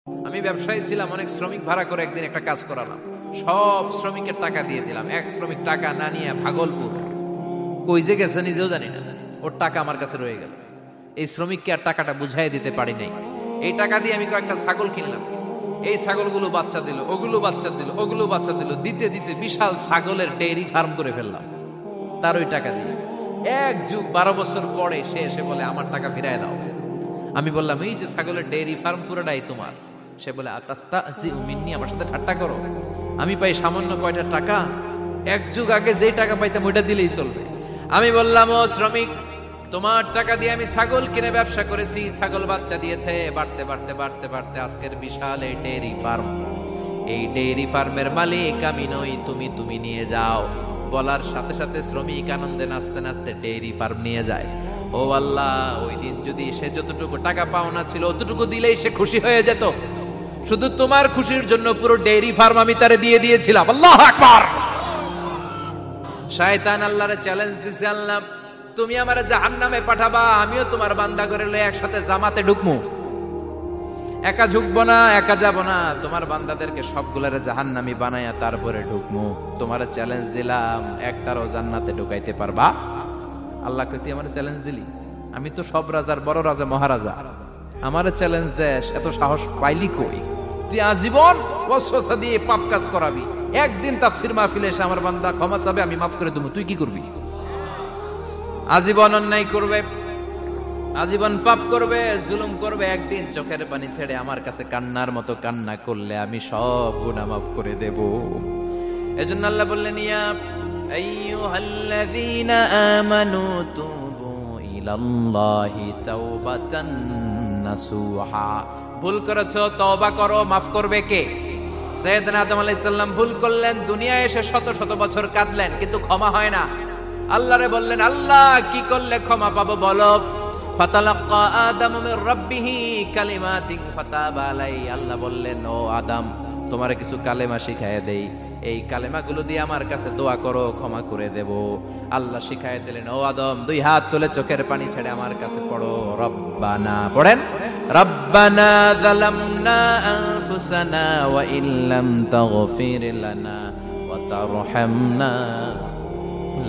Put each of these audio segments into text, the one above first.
আমি ব্যবসায়ী ছিলাম, অনেক শ্রমিক ভাড়া করে একদিন একটা কাজ করালাম। সব শ্রমিকের টাকা দিয়ে দিলাম। এক শ্রমিক টাকা না নিয়ে ভাগলপুর কই যে গেছে নিজেও জানি না, ওর টাকা আমার কাছে রয়ে গেল। এই শ্রমিককে আর টাকাটা বুঝাই দিতে পারি নাই। এই টাকা দিয়ে আমি কয়েকটা ছাগল কিনলাম। এই ছাগলগুলো বাচ্চা দিল, ওগুলো বাচ্চা দিল, ওগুলো বাচ্চা দিল, দিতে দিতে বিশাল ছাগলের ডেইরি ফার্ম করে ফেললাম তার ওই টাকা দিয়ে। এক যুগ 12 বছর পরে সে এসে বলে আমার টাকা ফিরায় দাও। আমি বললাম এই যে ছাগলের ডেইরি ফার্ম পুরোটাই তোমার। সে বলে আতাস্তাজিউ মিন্নি, আমার সাথে ঠাট্টা করো? আমি পাই সামান্য কয়টা টাকা, এক যুগ আগে যেই টাকা পাইতাম ওইটা দিলেই চলবে। আমি বললাম ও শ্রমিক, তোমার টাকা দিয়ে আমি ছাগল কিনে ব্যবসা করেছি, ছাগল বাচ্চা দিয়েছে, বাড়তে বাড়তে বাড়তে বাড়তে আজকের বিশাল এই ডেইরি ফার্ম। এই ডেইরি ফার্মের মালিক আমি নই, তুমি নিয়ে যাও। বলার সাথে সাথে শ্রমিক আনন্দে নাচতে নাচতে ডেইরি ফার্ম নিয়ে যায়। ও আল্লাহ, ওই দিন যদি সে যতটুকু টাকা পাওনা ছিল অতটুকু দিলেই সে খুশি হয়ে যেত। শুধু তোমার খুশির জন্য পুরো ডেইরি ফার্ম আমি তারে দিয়ে দিয়েছিলাম। আল্লাহু আকবার। শয়তান আল্লাহরে চ্যালেঞ্জ দিছে, আল্লাহ তুমি আমারে জাহান্নামে পাঠাবা, আমিও তোমার বান্দা করে লয়ে একসাথে জামাতে ঢুকমু। একা ঢুকবো না, একা যাব না, তোমার বান্দাদেরকে সবগুলারে জাহান্নামী বানায়া তারপরে ঢুকমু। তোমারে চ্যালেঞ্জ দিলাম, একটারও জান্নাতে ঢুকাইতে পারবা? আল্লাহ কই তুই আমারে চ্যালেঞ্জ দিলি? আমি তো সব রাজার বড় রাজা, মহারাজা। আমারে চ্যালেঞ্জ দেশ, এত সাহস পাইলি কই? তুই আজীবন ওয়াসওয়াসা দিয়ে পাপ কাজ করাবি, একদিন তাফসীর মাহফিলে এসে আমার বান্দা ক্ষমা চাবে, আমি মাফ করে দেবো, তুই কি করবি? আজীবন অন্যায় করবে, আজীবন পাপ করবে, জুলুম করবে, একদিন চোখের পানি ছেড়ে আমার কাছে কান্নার মতো কান্না করলে আমি সব গুনাহ মাফ করে দেব। এজন্য আল্লাহ বললেন, ইয়া আইয়ুহাল্লাযীনা আমানু তুবু ইলাল্লাহি তাওবাতান নাসুহা। ভুল করেছো, তওবা করো, মাফ করবে কে? সাইয়েদনা আদম আলাইহিস সালাম ভুল করলেন, দুনিয়ায় এসে শত শত বছর কাঁদলেন, কিন্তু ক্ষমা হয় না। আল্লাহরে বললেন, আল্লাহ কি করলে ক্ষমা পাবো বলো? ফাতালাক্কা আদামু মির রাব্বিহি কালিমাতিন ফাতাবা আলাইহি। আল্লাহ বললেন, ও আদম, তোমারে কিছু কালেমা শিখায় দেই, এই কালেমাগুলো দিয়ে আমার কাছে দোয়া করো, ক্ষমা করে দেব। আল্লাহ শিখায় দিলেন, ও আদম, দুই হাত তুলে চোখের পানি ছেড়ে আমার কাছে পড়ো, রব্বানা। পড়েন, রব্বানা যালামনা আনফুসানা ওয়া ইল্লাম তাগফির লানা ওয়া তারহামনা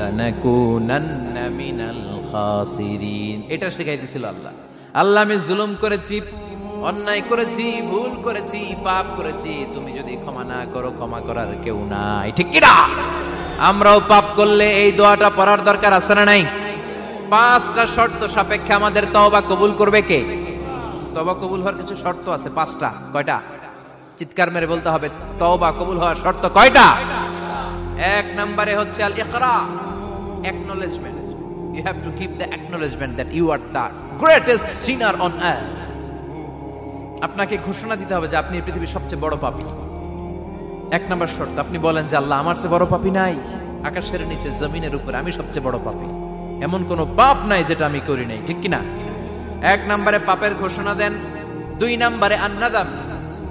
লানাকুনান্না মিনাল খাসিরিন। এটা শিখাই দিয়েছিল আল্লাহ। আল্লাহ আমি জুলুম করেছি, অন্যায় করেছি, ভুল করেছি, পাপ করেছি, তুমি যদি ক্ষমা না করো, ক্ষমা করার কেউ নাই, ঠিক কি না? আমরাও পাপ করলে এই দোয়াটা পড়ার দরকার আছে না নাই? 5টা শর্ত সাপেক্ষে আমাদের তওবা কবুল করবে কে? তওবা কবুল হওয়ার কিছু শর্ত আছে 5টা। কয়টা? চিৎকার মেরে বলতে হবে, তওবা কবুল হওয়ার শর্ত কয়টা? 1 নম্বরে হচ্ছে আল ইকরা, acknowledgement. You have to give the acknowledgement that you are the greatest sinner on earth. আপনাকে ঘোষণা দিতে হবে যে আপনি এই পৃথিবীর সবচেয়ে বড় পাপী। 1 নম্বর শর্ত, আপনি বলেন যে আল্লাহ আমার চেয়ে বড় পাপী নাই, আকাশের নিচে জমিনের উপরে আমি সবচেয়ে বড় পাপী, এমন কোনো পাপ নাই যেটা আমি করি নাই, ঠিক কি না? 1 নম্বরে পাপের ঘোষণা দেন। 2 নম্বরে আন-নাদাম।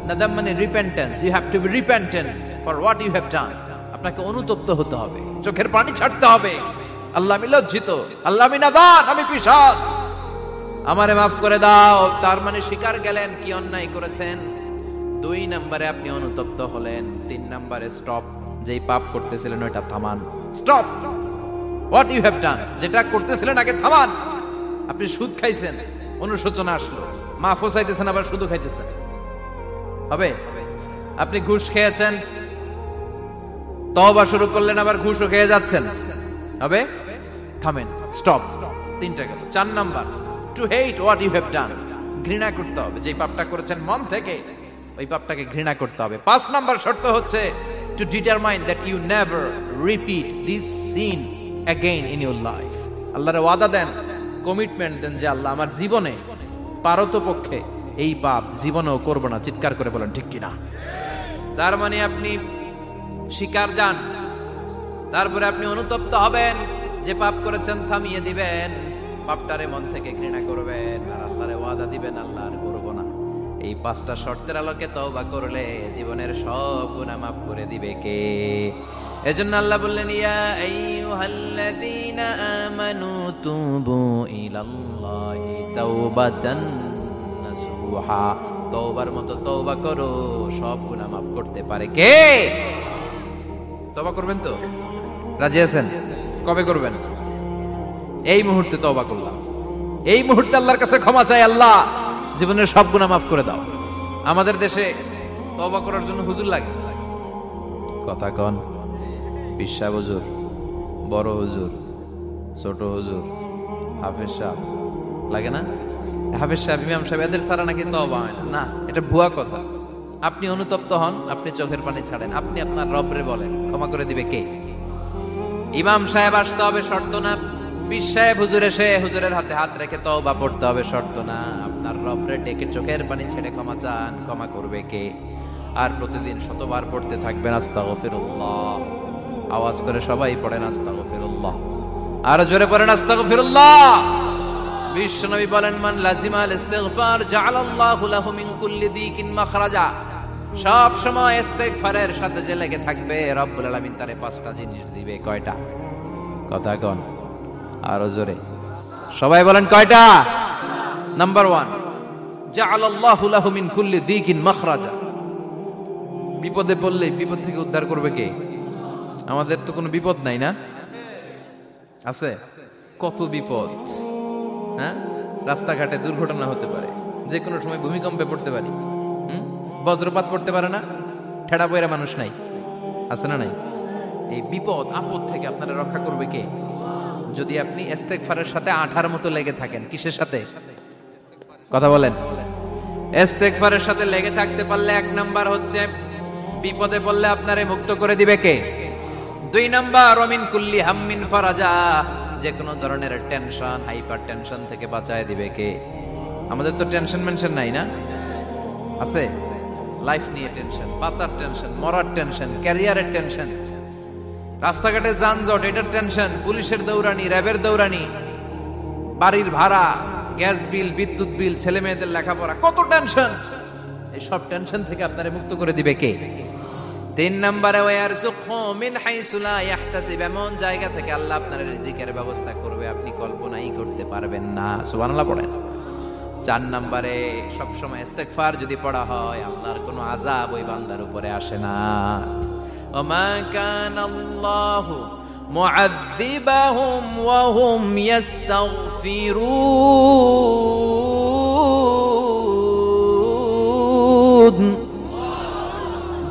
নাদাম মানে repentance. You have to be repentant for what you have done. আপনাকে অনুতপ্ত হতে হবে, চোখের পানি ছাড়তে হবে। আল্লাহ আমি লজ্জিত, আল্লাহ আমি নাদান, আমি পিশাচ, আমারে মাফ করে দাও। তার মানে স্বীকার গেলেন কি অন্যায় করেছেন। 2 নম্বরে আপনি অনুতপ্ত হলেন। 3 নম্বরে স্টপ, যেই পাপ করতেছিলেন ওটা থামান। Stop what you have done, যেটা করতেছিলেন আগে থামান। আপনি সুদ খাইছেন, অনুশোচনা আসলো, মাফও চাইতেছেন, আবার সুদও খাইতেছেন, হবে? আপনি ঘুষ খেয়েছেন, তওবা শুরু করলেন, আবার ঘুষও খেয়ে যাচ্ছেন, হবে? থামেন, স্টপ। 3টা গেল। 4 number, to hate what you have done, ঘৃণা করতে হবে, যে পাপটা করেছেন মন থেকে ওই পাপটাকে ঘৃণা করতে হবে। 5 নাম্বার শর্ত হচ্ছে to determine that you never repeat this sin again in your life. আল্লাহর ওয়াদা দেন, কমিটমেন্ট দেন যে আল্লাহ আমার জীবনে পারতপক্ষে এই পাপ জীবনেও করব না। চিৎকার করে বলেন ঠিক কিনা? তার মানে আপনি স্বীকার যান, তারপরে আপনি অনুতপ্ত হবেন, যে পাপ করেছেন থামিয়ে দিবেন, পাপটারে মন থেকে ঘৃণা করবেন, আর আল্লাহরে ওয়াদা দিবেন আল্লাহ আর করব না। এই 5টা শর্তের আলোকে তওবা করলে জীবনের সব গুনাহ মাফ করে দিবে কে? এজন্য আল্লাহ বললেন, ইয়া আইয়ুহাল্লাযীনা আমানু তুবু ইলাল্লাহি তাওবাতান নাসুহা। তওবার মতো তওবা করো, সব গুনাহ মাফ করতে পারে কে? তওবা করবেন তো? রাজি আছেন? কবে করবেন? এই মুহূর্তে তওবা করলাম, এই মুহূর্তে আল্লাহর কাছে ক্ষমা চাই, আল্লাহ জীবনের সব গুনাহ মাফ করে দাও। আমাদের দেশে তওবা করার জন্য হুজুর লাগে, কথা কন, পিসা হুজুর, বড় হুজুর, ছোট হুজুর, হাফেজ সাহেব লাগে না? হাফেজ সাহেব, ইমাম সাহেব, এদের ছাড়া নাকি তওবা হয় না। না, এটা ভুয়া কথা। আপনি অনুতপ্ত হন, আপনি চোখের পানি ছাড়েন, আপনি আপনার রবরে বলেন, ক্ষমা করে দিবে কে? ইমাম সাহেব আসতে হবে শর্ত না, পীর সাহেব হুজুর এসে হুজুরের হাতে হাত রেখে তওবা পড়তে হবে শর্ত না। আপনার রবরে ডেকে চোখের পানি ছেড়ে ক্ষমা চান, ক্ষমা করবে কে? আর প্রতিদিন শতবার পড়তে থাকবেন আস্তাগফিরুল্লাহ। আওয়াজ করে সবাই পড়েন আস্তাগফিরুল্লাহ, আর জোরে পড়েন আস্তাগফিরুল্লাহ। বিশ্বনবী বলেন, মান লাজিমাল ইস্তিগফার জাআলাল্লাহু লাহু মিন কুল্লি দিকিন মাখরাজা। সব সময় ইস্তিগফারের সাথে যে লেগে থাকবে, রব্বুল আলামিন তারে 5টা জিনিস দিবে। কয়টা? কথা কন, আরো জোরে সবাই বলেন কয়টা? নাম্বার 1, জাআলাল্লাহু লাহু মিন কুল্লি দিকিন মাখরাজা। বিপদে পড়লে বিপদ থেকে উদ্ধার করবে কে? আমাদের তো কোনো বিপদ নাই না? আছে? কত বিপদ, হ্যাঁ? রাস্তাঘাটে দুর্ঘটনা হতে পারে, যে কোনো সময় ভূমিকম্পে পড়তে পারি, বজ্রপাত পড়তে পারে না, ঠেড়া পয়রা মানুষ নাই, আছে না নাই? এই বিপদ আপদ থেকে আপনারা রক্ষা করবে কে? যদি আপনি ইস্তেগফারের সাথে আঠার মতো লেগে থাকেন। কিসের সাথে? কথা বলেন। ইস্তেগফারের সাথে লেগে থাকতে পারলে 1 নাম্বার হচ্ছে বিপদে পড়লে আপনারে মুক্ত করে দিবে কে? 2 নাম্বার ওমিন কুল্লি হাম্মিন ফারাজা, যে কোনো ধরনের টেনশন, হাইপার টেনশন থেকে বাঁচায় দিবে কে? আমাদের তো টেনশন মেনশন নাই না? আছে? লাইফ নিয়ে টেনশন, বাঁচার টেনশন, মরার টেনশন, ক্যারিয়ারের টেনশন, রাস্তাঘাটে যানজট, এটার টেনশন, পুলিশের দৌড়ানি, র্যাবের দৌড়ানি, বাড়ির ভাড়া, গ্যাস বিল, বিদ্যুৎ বিল, ছেলে মেয়েদের লেখাপড়া, কত টেনশন। এই সব টেনশন থেকে আপনারে মুক্ত করে দিবে কে? 3 নম্বরে ওয়ারযুকহু মিন হাইসু লা ইয়াহতাসিব, এমন জায়গা থেকে আল্লাহ আপনার রিজিকের ব্যবস্থা করবে আপনি কল্পনাই করতে পারবেন না। সুবহানাল্লাহ পড়েন। 4 নম্বরে সবসময় ইস্তেগফার যদি পড়া হয়, আল্লাহর কোনো আযাব ওই বান্দার উপরে আসে না। ওমা কানাল্লাহু মুআযযিবাহুম ওয়া হুম ইস্তাগফিরুন।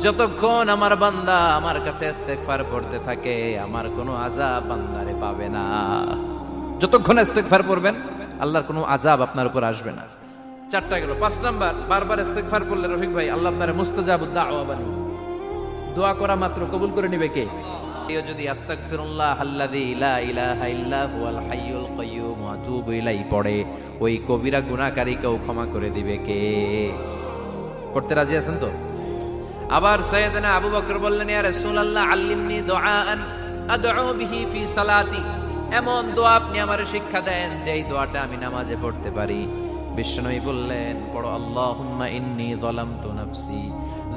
যতক্ষণ আমার বান্দা আমার কাছে ইস্তেগফার পড়তে থাকে, আমার কোনো আযাব বান্দারে পাবে না। যতক্ষণ ইস্তেগফার পড়বেন, আল্লাহর কোনো আযাব আপনার উপর আসবে না। 4টা গেল। 5 নাম্বার, বারবার ইস্তেগফার পড়লে রফিক ভাই আল্লাহ আপনার মুস্তাজাবুদ দাওয়া বানিয়ে দোয়া করা মাত্র কবুল করে নেবে কে? যদি আস্তাগফিরুল্লাহ আল্লাযী লা ইলাহা ইল্লা হুয়াল হাইয়ুল কাইয়্যুম ওয়া আতুবু ইলাইহি পড়ে, ওই কবিরা গুনাহকারীকেও ক্ষমা করে দিবে কে? পড়তে রাজি আছেন তো? আবার সাইয়েদনা আবু বকর বললেন, ইয়া রাসূলুল্লাহ আল্লিমনি দুআআন আদউ বিহি ফি সালাতি, এমন দোয়া আপনি আমারে শিক্ষা দেন যে এই দোয়াটা আমি নামাজে পড়তে পারি। বিশ্বনবী বললেন, পড়ো আল্লাহুম্মা ইন্নী যালামতু নাফসি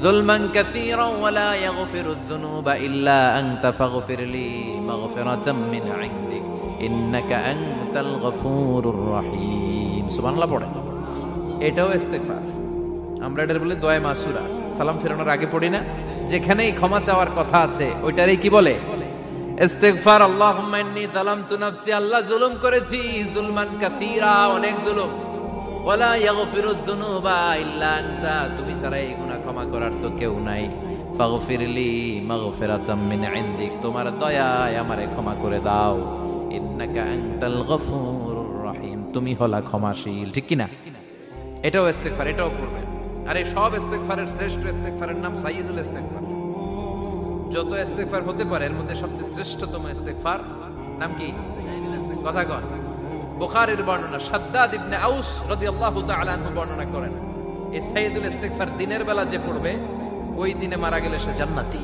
যুলমান কাসীরান ওয়া লা ইয়াগফিরুয যুনুবা ইল্লা আনতা ফাগফিরলি মাগফিরাতাম মিন ইনদিক ইন্নাকা আনতাল গফুরুর রহিম। সুবহানাল্লাহ পড়েন। এটাও ইস্তেগফার। আমরা এটার বলে দোয়া মাসুরা, সালাম ফেরানোর আগে পড়ি না? যেখানেই ক্ষমা চাওয়ার কথা আছে ওইটারই কি বলে? ইস্তেগফার। আল্লাহুম্মা ইন্নী যালামতু নাফসি, আল্লাহ জুলুম করেছি, যুলমান কাসীরা, অনেক জুলুম, ওয়ালা ইয়াগফিরুয যুনুবা ইল্লা আনতা, তুমি ছাড়া এই গুনাহ ক্ষমা করার তো কেউ নাই। ফাগফিরলি মাগফিরাতাম মিন ইনদিক, তোমার দয়ায় আমারে ক্ষমা করে দাও। ইন্নাকা আনতাল গফুরুর রহিম, তুমি হলা ক্ষমাশীল। ঠিক কি না? এটাও ইস্তেগফার, এটাও পড়বেন। আর এই সব ইস্তেগফারের শ্রেষ্ঠ ইস্তেগফারের নাম সাইয়্যিদুল ইস্তেগফার। যত ইস্তেগফার হতে পারে এর মধ্যে সবচেয়ে শ্রেষ্ঠতম ইস্তেগফার নাম কি? কথা কন। বুখারীর বর্ণনা, শাদ্দাদ ইবনে আউস রাদিয়াল্লাহু তাআলা আনহু বর্ণনা করেন, এই সাইয়্যিদুল ইস্তেগফার দিনের বেলা যে পড়বে, ওই দিনে মারা গেলে সে জান্নাতি।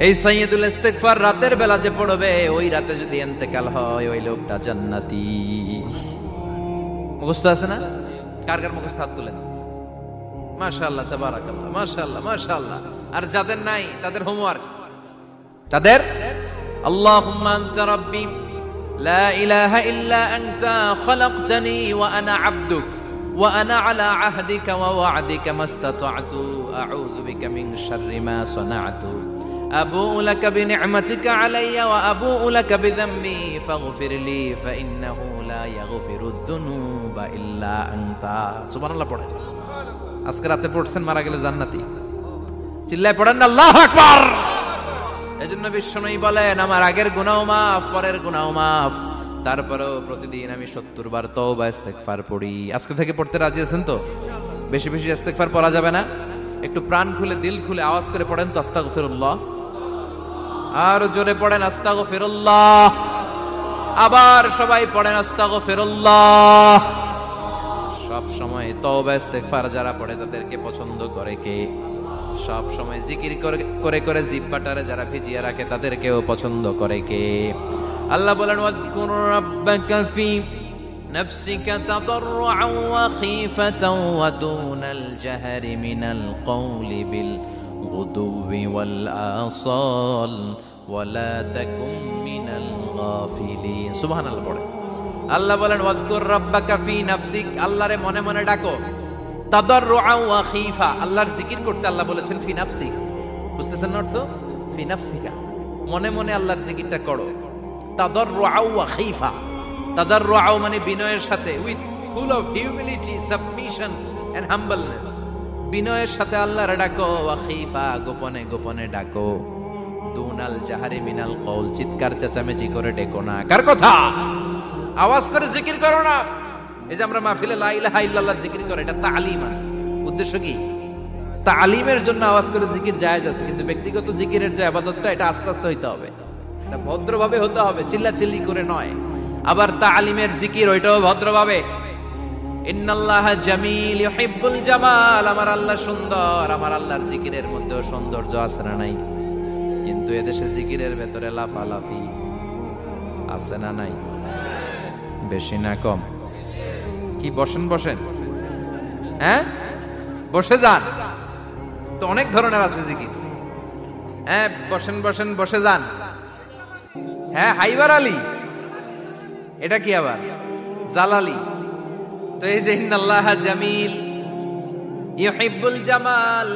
এই সাইয়্যিদুল ইস্তেগফার রাতের বেলা যে পড়বে, ওই রাতে যদি ইন্তেকাল হয়, ওই লোকটা জান্নাতি। মুখস্থ আছে না? কার কার মুখস্থ হাত তুলেন। মাশাআল্লাহ, তাবারাকাল্লাহ, মাশাআল্লাহ, মাশাআল্লাহ। আর যাদের নাই তাদের হোমওয়ার্ক, তাদের আল্লাহুম্মা আনতা রাব্বি লা ইলাহা ইল্লা আনতা খালাকতানি ওয়া আনা আবদুক ওয়া আনা আলা আহদিকা ওয়া ওয়া'দিকা মাস্তাতা'তু আউযু বিকা মিন শাররি মা সানা'তু আবুউ লাকা বিনি'মাতিকা আলাইয়া ওয়া আবুউ লাকা বিযামবি ফাগফিরলি ফাইন্নাহু লা ইয়াগফিরুয যুনুবা ইল্লা আনতা। সুবহানাল্লাহ পড়েন। আজকে রাতে পড়ছেন, মারা গেলে জান্নাতি। চিল্লায় পড়েন না আল্লাহু আকবার। এজন্য বিশ্বনবী বলেন, আমার আগের গুনাহ মাফ, পরের গুনাহ মাফ, তারপরেও প্রতিদিন আমি 70 বার তওবা ইস্তেগফার পড়ি। আজকে থেকে পড়তে রাজি আছেন তো? বেশি বেশি ইস্তেগফার পড়া যাবে না? একটু প্রাণ খুলে, দিল খুলে আওয়াজ করে পড়েন তো আস্তাগফিরুল্লাহ। আর জোরে পড়েন আস্তাগফিরুল্লাহ। আবার সবাই পড়েন আস্তাগফিরুল্লাহ। সব সময় তওবা ইস্তেগফার যারা পড়ে তাদেরকে পছন্দ করে কে? সব সময় জিকির করে করে জিহ্বাটারে যারা ভিজিয়ে রাখে তাদেরকেও পছন্দ করে কে? আল্লাহ বলেন, ওয়াজকুর রাব্বাকা ফি নাফসিকা তাদাররুআন ওয়া খীফাতান ওয়া দুনাল জাহরি মিনাল কওলি বিল গুদুবি ওয়াল আসাল ওয়া লা তাকুম মিনাল গাফিলিন। সুবহানাল্লাহ পড়ে। আল্লাহ বলেন, ওয়াজকুর রাব্বাকা ফি নাফসিক, আল্লাহরে মনে মনে ডাকো। তাদাররুআন ওয়া খীফা, আল্লাহর জিকির করতে আল্লাহ বলেছেন ফি নাফসিক। বুঝতেছেন না অর্থ? ফি নাফসিকা, মনে মনে আল্লাহর জিকিরটা করো। তাদাররুআন ওয়া খীফা, তাদাররুআন মানে বিনয়ের সাথে, with full of humility, submission and humbleness. বিনয়ের সাথে আল্লাহর ডাকো। ওয়া খীফা, গোপনে গোপনে ডাকো। দুনাল জাহারি মিনাল কওল, চিৎকার চেঁচামেচি করে ডেকো না। কার কথা? আওয়াজ করে জিকির করো না। এই যে আমরা মাহফিলে লা ইলাহা ইল্লাল্লাহ জিকির করে, এটা তালিম। উদ্দেশ্য কি? তালিমের জন্য আওয়াজ করে জিকির জায়েজ আছে, কিন্তু ব্যক্তিগত জিকিরের যে ইবাদতটা, এটা আস্তে আস্তে হইতে হবে, এটা ভদ্রভাবে হতে হবে, চিল্লাচিল্লি করে নয়। আবার তালিমের জিকির ওইটাও ভদ্রভাবে। ইন্নাল্লাহা জামিল ইউহিব্বুল জামাল, আমার আল্লাহ সুন্দর, আমার আল্লাহর জিকিরের মধ্যেও সৌন্দর্য আছে না নাই? কিন্তু এদেশে জিকিরের ভেতরে লাফালাফি আছে না নাই? বেশি না কম? কি বসেন বসেন, হ্যাঁ বসে যান তো, অনেক ধরনের আছে জিকির। হ্যাঁ বসেন বসেন, বসে যান। হ্যাঁ হাইবার আলী, এটা কি আবার জালালি? তো এই যে ইন্নাল্লাহা জামিল ইউহিব্বুল জামাল,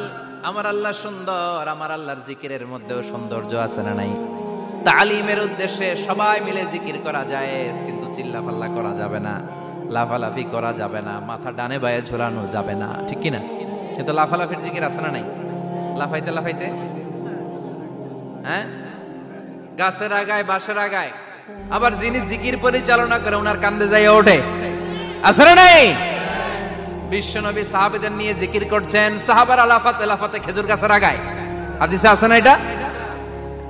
আমার আল্লাহ সুন্দর, আমার আল্লাহর জিকিরের মধ্যেও সৌন্দর্য আছে না নাই? তালিমের উদ্দেশ্যে সবাই মিলে জিকির করা যায়, কিন্তু চিল্লাফাল্লা করা যাবে না, লাফালাফি করা যাবে না, মাথা ডানে বায়ে ঝোলানো যাবে না, ঠিক কি না? কিন্তু লাফালাফির জিকির আছে না নাই? লাফাইতে লাফাইতে, হ্যাঁ গাছের আগায় বাঁশের আগায়। আবার যিনি জিকির পরিচালনা করে ওনার কান্দে যাই ওঠে, আছে না নাই? বিশ্বনবী সাহাবাদের নিয়ে জিকির করছেন, সাহাবারা লাফাতে লাফাতে খেজুর গাছের আগায়। হাদিসে আছে না এটা?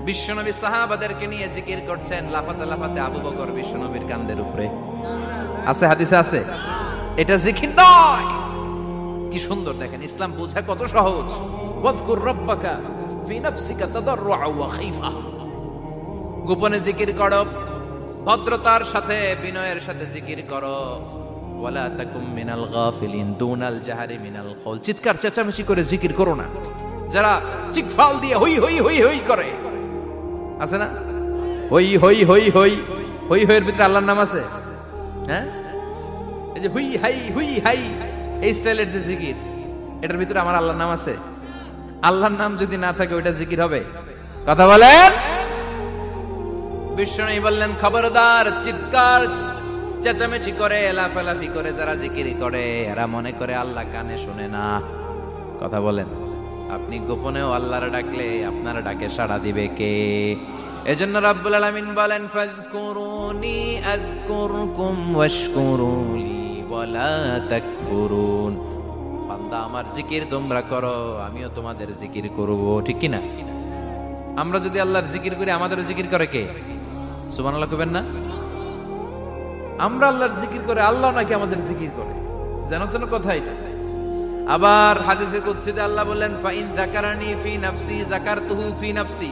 বিশ্বনবী সাহাবাদেরকে নিয়ে জিকির করছেন, লাফাতে লাফাতে আবু বকর বিশ্বনবীর কান্দের উপরে। আছে, হাদিসে আছে। এটা জিকির নয়। কি সুন্দর দেখেন, ইসলাম বোঝা কত সহজ। ওয়াজকুর রাব্বাকা ফি নাফসিকা তাদাররুআন ওয়া খীফা, গোপনে জিকির করো, ভদ্রতার সাথে বিনয়ের সাথে জিকির করো। ওয়ালা তাকুম মিনাল গাফিলিন, দুনাল জাহারি মিনাল কওল, চিৎকার চেঁচামেচি করে জিকির করো না। যারা চিকফাল দিয়ে হই হই হই হই করে, আছে না? হই হই হই হই হই হইয়ের ভিতরে আল্লাহর নাম আছে। হ্যাঁ এই যে হুই হাই হুই হাই, এই স্টাইলের যে জিকির, এটার ভিতরে আমার আল্লাহর নাম আছে? আল্লাহর নাম যদি না থাকে ওইটা জিকির হবে? কথা বলেন। বিশ্বনবী বললেন, খবরদার, চিৎকার চেঁচামেচি করে লাফালাফি করে যারা জিকির করে, এরা মনে করে আল্লাহ কানে শুনে না। কথা বলেন। আপনি গোপনেও আল্লাহর ডাকলে আপনার ডাকে সাড়া দিবে কে? এজন্য রাব্বুল আলামিন বলেন, ফাযকুরুনি আযকুরকুম ওয়াশকুরুলি ওয়ালা তাকফুরুন। বান্দা আমার জিকির তোমরা করো, আমিও তোমাদের জিকির করব, ঠিক কি না? আমরা যদি আল্লাহর জিকির করি, আমাদেরও জিকির করে কে? সুবহানাল্লাহ কইবেন না? আমরা আল্লাহর জিকির করে, আল্লাহ নাকি আমাদের জিকির করে, যেন যেন কথা এটা। আবার হাদিসে কুদসিতে আল্লাহ বলেন, ফাইন যাকারানি ফি নাফসি যাকারতুহু ফি নাফসি,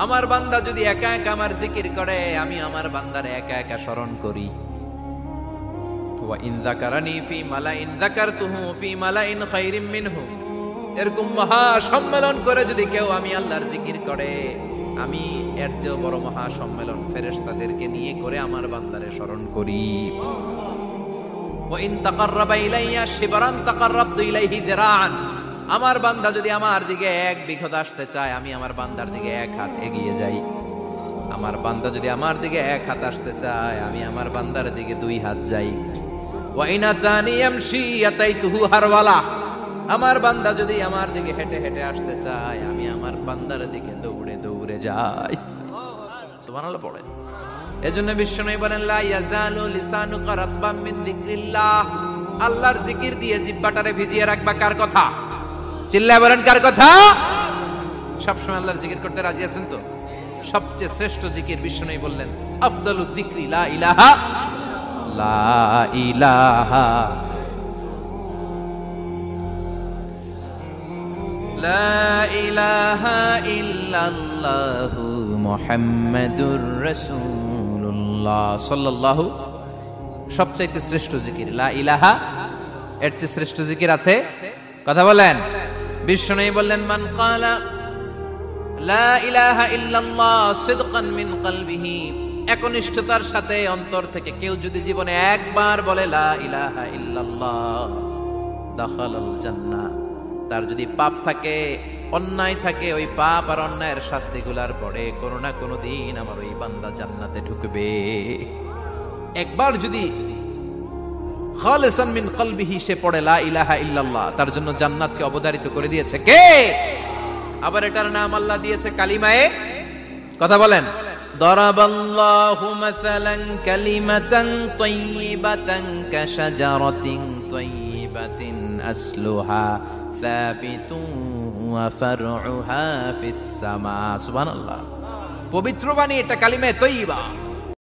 আমার বান্দা যদি একা একা আমার জিকির করে, আমি আমার বান্দারে একা একা স্মরণ করি। ওয়া ইন যাকারানি ফি মালাইন যাকারতুহু ফি মালাইন খায়রিম মিনহু, এরকম মহা সম্মেলন করে যদি কেউ আমি আল্লাহর জিকির করে, আমি এর চেয়েও বড় মহা সম্মেলন ফেরেশতাদেরকে নিয়ে করে আমার বান্দারে স্মরণ করি। ওয়া ইন তাকাররাবা ইলাইয়া শিবরান তাকাররাবতু ইলাইহি যিরাআন, আমার বান্দা যদি আমার দিকে 1 বিঘত আসতে চায়, আমি আমার বান্দার দিকে 1 হাত এগিয়ে যাই। আমার বান্দা যদি আমার দিকে 1 হাত আসতে চায়, আমি আমার বান্দার দিকে 2 হাত যাই। ওয়া ইন আতানি ইয়ামশি আতাইতুহু হারওয়ালা, আমার বান্দা যদি আমার দিকে হেঁটে হেঁটে আসতে চায়, আমি আমার বান্দার দিকে দৌড়ে দৌড়ে যাই। সুবহানাল্লাহ পড়েন। এজন্য বিশ্বনবী বলেন, লা ইয়াজালু লিসানুকা রাতবাম মিন যিকরিল্লাহ, আল্লাহর জিকির দিয়ে জিহ্বাটারে ভিজিয়ে রাখবা। কার কথা? চিল্লায় বলেন কার কথা? সবসময় আল্লাহর জিকির করতে রাজি আছেন তো? সবচেয়ে শ্রেষ্ঠ জিকির বিশ্বনবী বললেন, আফদালু যিকরি লা ইলাহা লা ইলাহা লা ইলাহা ইল্লাল্লাহু মুহাম্মাদুর রাসূলুল্লাহ সাল্লাল্লাহু। সবচাইতে শ্রেষ্ঠ জিকির লা ইলাহা, এর চেয়ে শ্রেষ্ঠ জিকির আছে? কথা বলেন। বিশ্বনবী বললেন, মান ক্বালা লা ইলাহা ইল্লাল্লাহ সিদকান মিন কলবিহি, একনিষ্ঠতার সাথে অন্তর থেকে কেউ যদি জীবনে একবার বলে লা ইলাহা ইল্লাল্লাহ, দাখালাল জান্নাহ, তার যদি পাপ থাকে, অন্যায় থাকে, ওই পাপ আর অন্যায়ের শাস্তিগুলার পরে কোনো না কোনো দিন আমার ওই বান্দা জান্নাতে ঢুকবে। একবার যদি খালিসান মিন কলবিহি সে পড়ে লা ইলাহা ইল্লাল্লাহ, তার জন্য জান্নাতকে অবধারিত করে দিয়েছে কে? আবার এটার নাম আল্লাহ দিয়েছে কালিমায়ে, কথা বলেন, দরাবাল্লাহু মাসালান কালিমাতান তাইয়িবাতান কাশাজারাতিন তাইয়িবাতিন আসলুহা সাবিতুন ওয়া ফারউহা ফিস সামা। সুবহানাল্লাহ। পবিত্র বাণী এটা কালিমায়ে তাইয়্যিবা।